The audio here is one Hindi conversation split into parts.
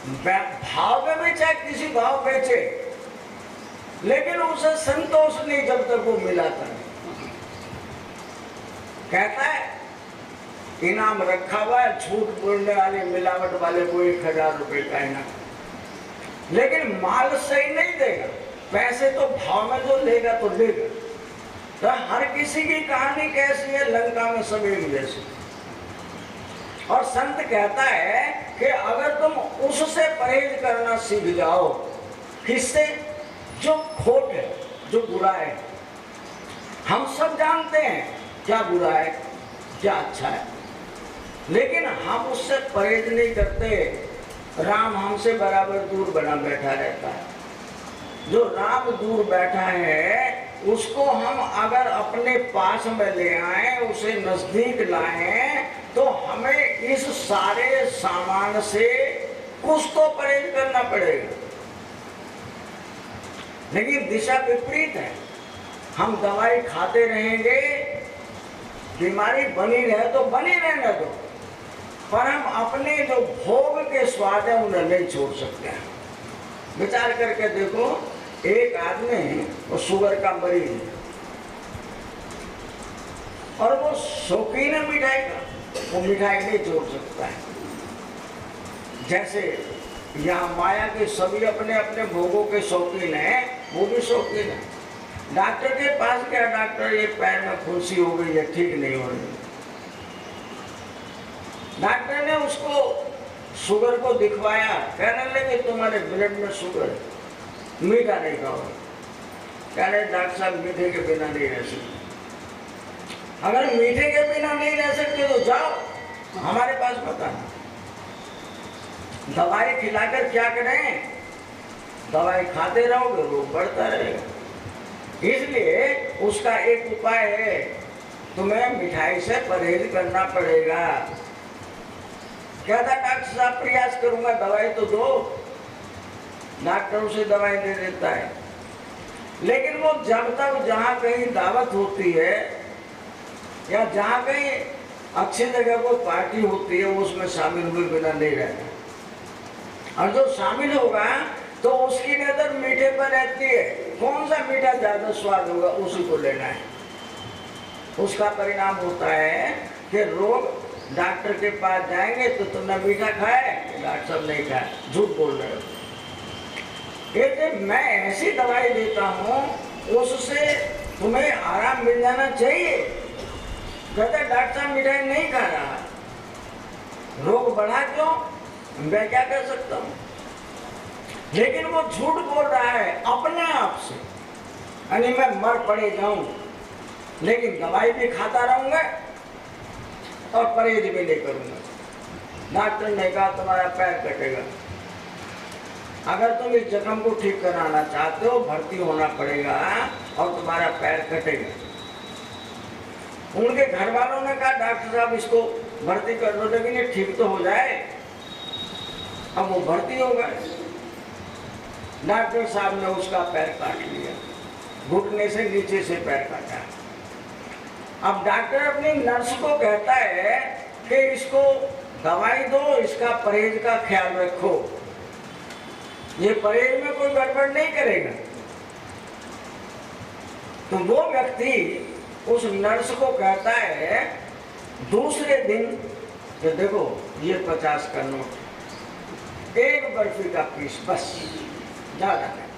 भाव में भी चाहे किसी भाव बेचे, लेकिन उसे संतोष नहीं जब तक वो मिलाता नहीं। कहता है इनाम रखा हुआ है, झूठ बोलने वाले मिलावट वाले को 1000 रुपए का इनाम, लेकिन माल सही नहीं देगा। पैसे तो भाव में जो लेगा तो लेगा। तो हर किसी की कहानी कैसी है, लंका में सब एक जैसे। और संत कहता है कि अगर तुम उससे परहेज करना सीख जाओ, किससे? जो खोट है, जो बुरा है। हम सब जानते हैं क्या बुरा है, क्या अच्छा है, लेकिन हम उससे परहेज नहीं करते। राम हमसे बराबर दूर बना बैठा रहता है। जो राम दूर बैठा है उसको हम अगर अपने पास में ले आए, उसे नजदीक लाएं, तो हमें इस सारे सामान से कुछ तो परहेज करना पड़ेगा। लेकिन दिशा विपरीत है। हम दवाई खाते रहेंगे, बीमारी बनी रहे तो बनी रहने दो, पर हम अपने जो भोग के स्वाद है उन्हें नहीं छोड़ सकते हैं। विचार करके देखो, एक आदमी वो शुगर का मरीज है और वो शौकीन है मिठाई का, वो मिठाई नहीं छोड़ सकता है। जैसे यहाँ माया के सभी अपने अपने भोगों के शौकीन हैं, वो भी शौकीन है। डॉक्टर के पास गया, डॉक्टर ये पैर में फुंसी हो गई है, ठीक नहीं हो रही। डॉक्टर ने उसको शुगर को दिखवाया, कहने लगे तुम्हारे ब्लड में शुगर है, मीठा नहीं खाओ। कह रहे डॉक्टर साहब मीठे के बिना नहीं रह सकते। अगर मीठे के बिना नहीं रह सकते तो जाओ हमारे पास बताना। दवाई खिलाकर क्या करें? दवाई खाते रहोगे, रोग बढ़ता रहेगा। इसलिए उसका एक उपाय है, तुम्हें मिठाई से परहेज करना पड़ेगा। कहता डॉक्टर साहब प्रयास करूंगा, दवाई तो दो। डॉक्टर उसे दवाई दे देता है, लेकिन वो जब तक जहाँ कहीं दावत होती है या जहाँ कहीं अच्छी जगह को पार्टी होती है, वो उसमें शामिल हुए बिना नहीं रहता। और जो शामिल होगा तो उसकी नजर मीठे पर रहती है। कौन सा मीठा ज्यादा स्वाद होगा उसी को लेना है। उसका परिणाम होता है कि रोग डॉक्टर के पास जाएंगे तो तुमने मीठा खाए, डॉक्टर साहब नहीं खाए, झूठ बोल रहे हो। कहते मैं ऐसी दवाई देता हूँ उससे तुम्हें आराम मिल जाना चाहिए। कहते डॉक्टर साहब मिठाई नहीं खा रहा, रोग बढ़ा क्यों? मैं क्या कर सकता हूँ? लेकिन वो झूठ बोल रहा है अपने आप से, यानी मैं मर पड़े जाऊं लेकिन दवाई भी खाता रहूंगा और परहेज भी नहीं करूंगा। डॉक्टर ने कहा तुम्हारा पैर कटेगा, अगर तुम इस जख्म को ठीक कराना चाहते हो भर्ती होना पड़ेगा और तुम्हारा पैर कटेगा। उनके घर वालों ने कहा डॉक्टर साहब इसको भर्ती कर दो, लेकिन ये ठीक तो हो जाए। अब वो भर्ती हो गए। डॉक्टर साहब ने उसका पैर काट लिया, घुटने से नीचे से पैर काटा। अब डॉक्टर अपनी नर्स को कहता है कि इसको दवाई दो, इसका परहेज का ख्याल रखो, ये परहेज में कोई गड़बड़ नहीं करेगा। तो वो व्यक्ति उस नर्स को कहता है दूसरे दिन कि देखो ये 50 का नोट, एक बर्फी का पीस, बस, ज्यादा नहीं।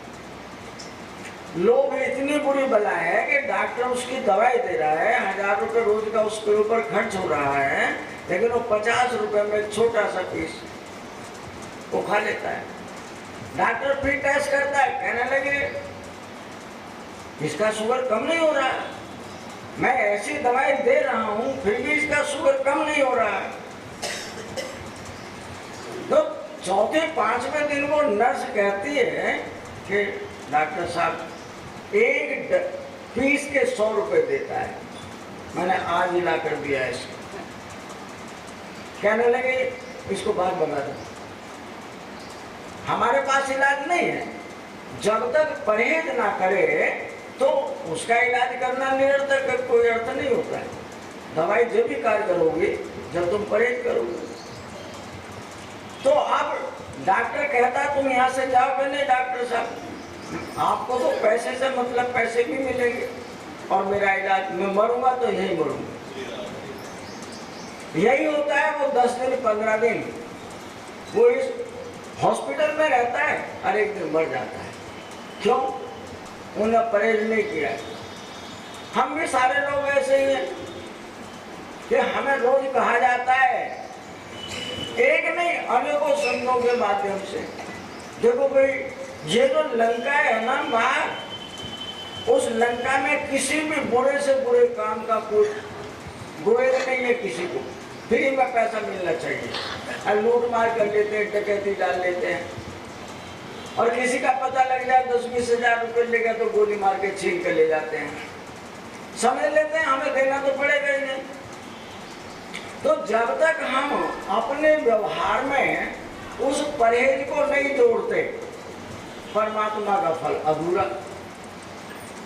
लोग इतनी बुरी बला है कि डॉक्टर उसकी दवाई दे रहा है, 1000 रुपये रोज का उसके ऊपर खर्च हो रहा है, लेकिन वो 50 रुपये में एक छोटा सा पीस वो खा लेता है। डॉक्टर फिर टेस्ट करता है, कहने लगे इसका शुगर कम नहीं हो रहा है, मैं ऐसी दवाई दे रहा हूं फिर भी इसका शुगर कम नहीं हो रहा है। तो चौथे 5वें दिन वो नर्स कहती है कि डॉक्टर साहब एक पीस के 100 रुपये देता है, मैंने आज हिला कर दिया है इसको। कहने लगे इसको बात बता दो, हमारे पास इलाज नहीं है, जब तक परहेज ना करे तो उसका इलाज करना निरर्थक है, कोई अर्थ नहीं होता है। दवाई जब भी कारगर होगी जब तुम परहेज करोगे। तो अब डॉक्टर कहता है तुम यहाँ से जाओ, नहीं डॉक्टर साहब आपको तो पैसे से मतलब पैसे भी मिलेंगे और मेरा इलाज, मैं मरूंगा तो यही मरूंगा। यही होता है, वो 10 दिन 15 दिन वो इस हॉस्पिटल में रहता है और एक दिन मर जाता है। क्यों? उन्हें परहेज नहीं किया। हम भी सारे लोग ऐसे ही हैं कि हमें रोज कहा जाता है, एक नहीं अनेकों संतों के माध्यम से, देखो भाई ये जो लंका है ना माँ, उस लंका में किसी भी बुरे से बुरे काम का कोई गुरेज नहीं है, किसी को फ्री में पैसा मिलना चाहिए। और लूट मार कर लेते हैं, डकैती डाल लेते हैं, और किसी का पता लग जाए 10-20 हजार रुपये लेगा तो गोली मार के छीन कर ले जाते हैं। समझ लेते हैं हमें देना तो पड़ेगा ही नहीं। तो जब तक हम अपने व्यवहार में उस परहेज को नहीं जोड़ते, परमात्मा का फल अधूरा।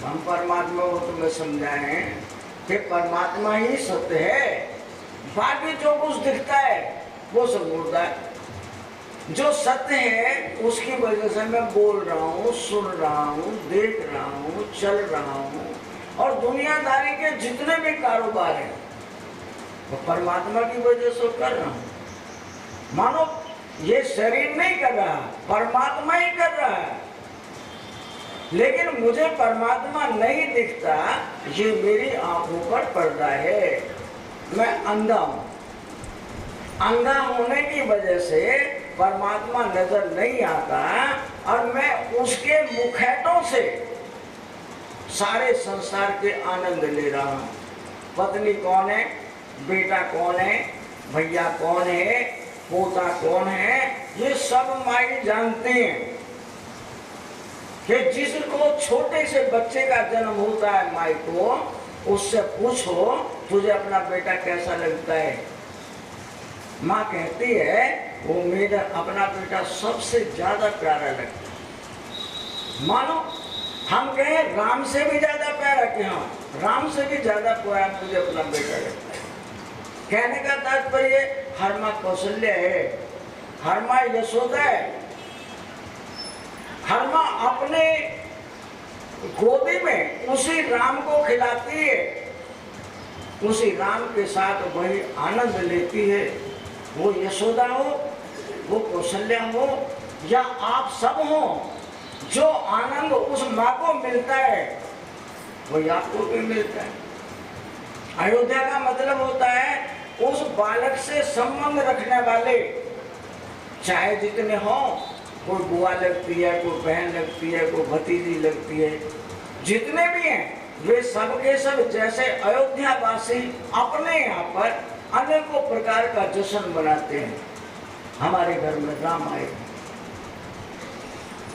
हम परमात्मा को तुम्हें समझाएं कि परमात्मा ही सत्य है, बाकी जो कुछ दिखता है वो सब मुर्दा है। जो सत्य है उसकी वजह से मैं बोल रहा हूँ, सुन रहा हूँ, देख रहा हूँ, चल रहा हूँ, और दुनियादारी के जितने भी कारोबार हैं वो परमात्मा की वजह से कर रहा हूँ। मानो ये शरीर नहीं कर रहा, परमात्मा ही कर रहा है। लेकिन मुझे परमात्मा नहीं दिखता, ये मेरी आंखों पर पर्दा है, मैं अंधा हूं। अंधा होने की वजह से परमात्मा नजर नहीं आता और मैं उसके मुखैटों से सारे संसार के आनंद ले रहा हूं। पत्नी कौन है, बेटा कौन है, भैया कौन है, पोता कौन है, ये सब माई जानते हैं। कि जिसको छोटे से बच्चे का जन्म होता है माई को, उससे पूछो तुझे अपना बेटा कैसा लगता है, माँ कहती है वो मेरा अपना बेटा सबसे ज्यादा प्यारा लगता है। मानो हम कहें राम से भी ज्यादा प्यारा, क्या राम से भी ज्यादा प्यारा मुझे अपना बेटा लगता है। कहने का तात्पर्य हर माँ कौशल्या है, हर माँ यशोदा है, हर माँ अपने गोदी में उसी राम को खिलाती है, उसी राम के साथ वही आनंद लेती है। वो यशोदा हो, वो कौशल्या हो, या आप सब हो, जो आनंद उस माँ को मिलता है वही आपको भी मिलता है। अयोध्या का मतलब होता है उस बालक से संबंध रखने वाले, चाहे जितने हो, कोई बुआ लगती है, कोई बहन लगती है, कोई भतीजी लगती है, जितने भी हैं वे सब के सब जैसे अयोध्या वासी अपने यहाँ पर अनेकों प्रकार का जश्न मनाते हैं। हमारे घर में राम आए,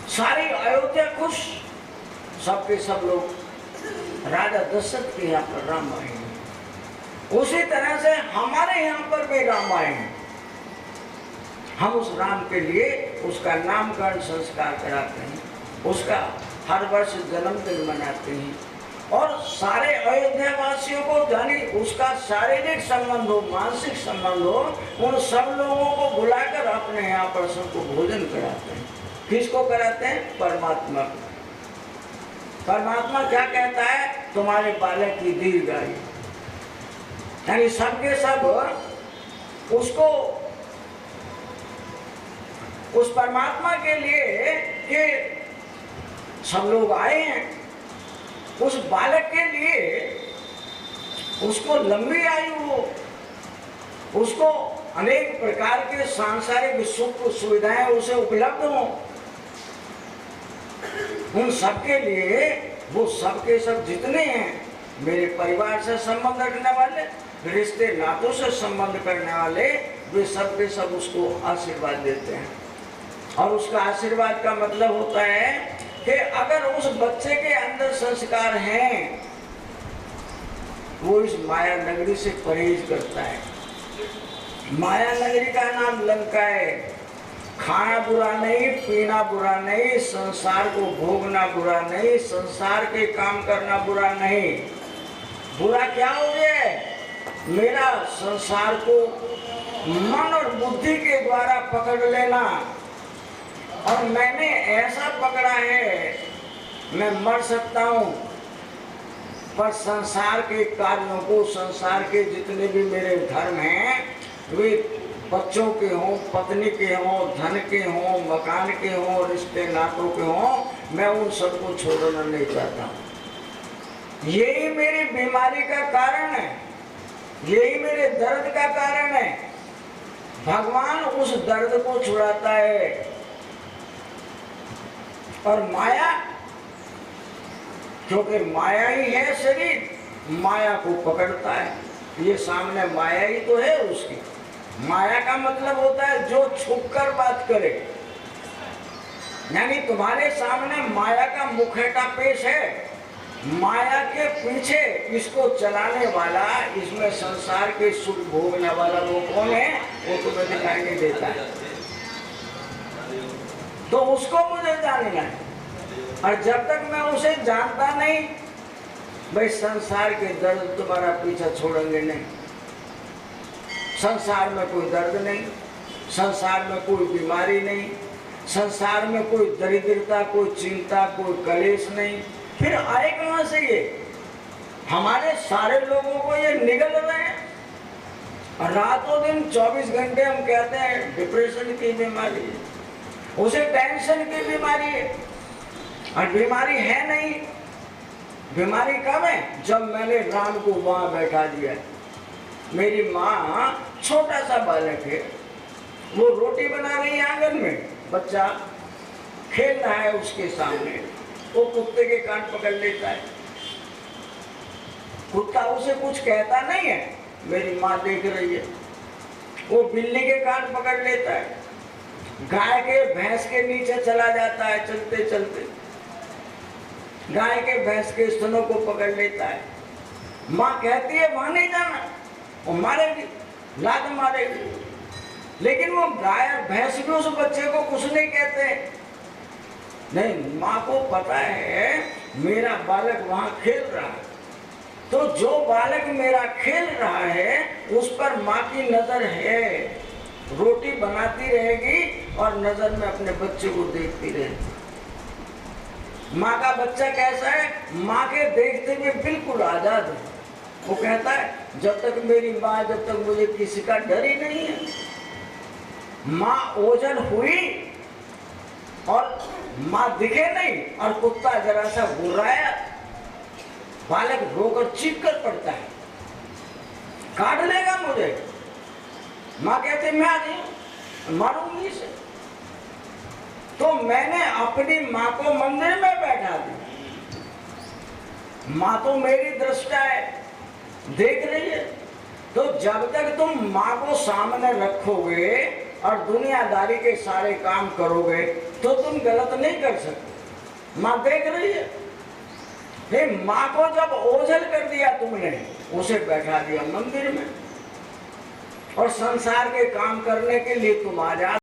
सारी अयोध्या खुश, सबके सब लोग राजा दशरथ के यहाँ पर राम आए। उसी तरह से हमारे यहाँ पर भी राम आए हैं। हम उस राम के लिए उसका नामकरण संस्कार कराते हैं, उसका हर वर्ष जन्मदिन मनाते हैं, और सारे अयोध्या वासियों को जानी उसका शारीरिक संबंध हो, मानसिक संबंध हो, उन सब लोगों को बुलाकर अपने यहाँ पर सबको भोजन कराते हैं। किसको कराते हैं? परमात्मा को। परमात्मा क्या कहता है? तुम्हारे बालक की दीर्घायु। यानी सबके सब उसको, उस परमात्मा के लिए कि सब लोग आए हैं, उस बालक के लिए उसको लंबी आयु हो, उसको अनेक प्रकार के सांसारिक सुख सुविधाएं उसे उपलब्ध हो, उन सबके लिए वो सबके सब जितने हैं, मेरे परिवार से संबंध रखने वाले, रिश्ते नातों से संबंध करने वाले, वे सब के सब उसको आशीर्वाद देते हैं। और उसका आशीर्वाद का मतलब होता है कि अगर उस बच्चे के अंदर संस्कार हैं, वो इस माया नगरी से परहेज करता है। माया नगरी का नाम लंका है। खाना बुरा नहीं, पीना बुरा नहीं, संसार को भोगना बुरा नहीं, संसार के काम करना बुरा नहीं। बुरा क्या हो गया? मेरा संसार को मन और बुद्धि के द्वारा पकड़ लेना। और मैंने ऐसा पकड़ा है, मैं मर सकता हूं पर संसार के कार्यों को, संसार के जितने भी मेरे धर्म हैं, वे बच्चों के हों, पत्नी के हों, धन के हों, मकान के हों, रिश्ते नातों के हों, मैं उन सबको छोड़ना नहीं चाहता। यही मेरी बीमारी का कारण है, यही मेरे दर्द का कारण है। भगवान उस दर्द को छुड़ाता है। और माया, क्योंकि माया ही है शरीर, माया को पकड़ता है। ये सामने माया ही तो है उसकी। माया का मतलब होता है जो छुपकर बात करे, यानी तुम्हारे सामने माया का मुखौटा पेश है। माया के पीछे इसको चलाने वाला, इसमें संसार के सुख भोगने वाला वो कौन है, वो तुम्हें दिखाई नहीं देता है। तो उसको मुझे जानना है। और जब तक मैं उसे जानता नहीं, भाई संसार के दर्द तुम्हारा पीछा छोड़ेंगे नहीं। संसार में कोई दर्द नहीं, संसार में कोई बीमारी नहीं, संसार में कोई दरिद्रता, कोई चिंता, कोई कलेश नहीं। फिर आए कहां से ये? हमारे सारे लोगों को ये निगल रहे हैं। रातों दिन 24 घंटे हम कहते हैं डिप्रेशन की बीमारी है, उसे टेंशन की बीमारी है। और बीमारी है नहीं। बीमारी कब है? जब मैंने राम को वहां बैठा दिया। मेरी माँ, छोटा सा बालक है, वो रोटी बना रही है आंगन में, बच्चा खेल रहा है उसके सामने, वो कुत्ते के कान पकड़ लेता है। कुत्ता उसे कुछ कहता नहीं है, मेरी माँ देख रही है, वो बिल्ली के कान पकड़ लेता है, गाय के भैंस के नीचे चला जाता है, चलते चलते गाय के भैंस के स्तनों को पकड़ लेता है। माँ कहती है वहां नहीं जाना, वो मारेगी, लात मारेगी। लेकिन वो गाय और भैंस भी उस बच्चे को कुछ नहीं कहते। नहीं, माँ को पता है मेरा बालक वहां खेल रहा है, तो जो बालक मेरा खेल रहा है उस पर माँ की नजर है। रोटी बनाती रहेगी और नजर में अपने बच्चे को देखती रहेगी। माँ का बच्चा कैसा है? माँ के देखते हुए बिल्कुल आजाद है। वो कहता है जब तक मेरी माँ, जब तक मुझे किसी का डर ही नहीं है। माँ ओझल हुई और माँ दिखे नहीं और कुत्ता जरा सा गुर्राया, बालक रोकर चीख कर पड़ता है, काट लेगा मुझे। माँ कहते मैं आ गई, मारूंगी इसे। तो मैंने अपनी माँ को मंदिर में बैठा दिया। माँ तो मेरी दृष्टा है, देख रही है। तो जब तक तुम माँ को सामने रखोगे और दुनियादारी के सारे काम करोगे तो तुम गलत नहीं कर सकते। माँ देख रही है। फिर माँ को जब ओझल कर दिया तुमने, उसे बैठा दिया मंदिर में और संसार के काम करने के लिए तुम आजाद।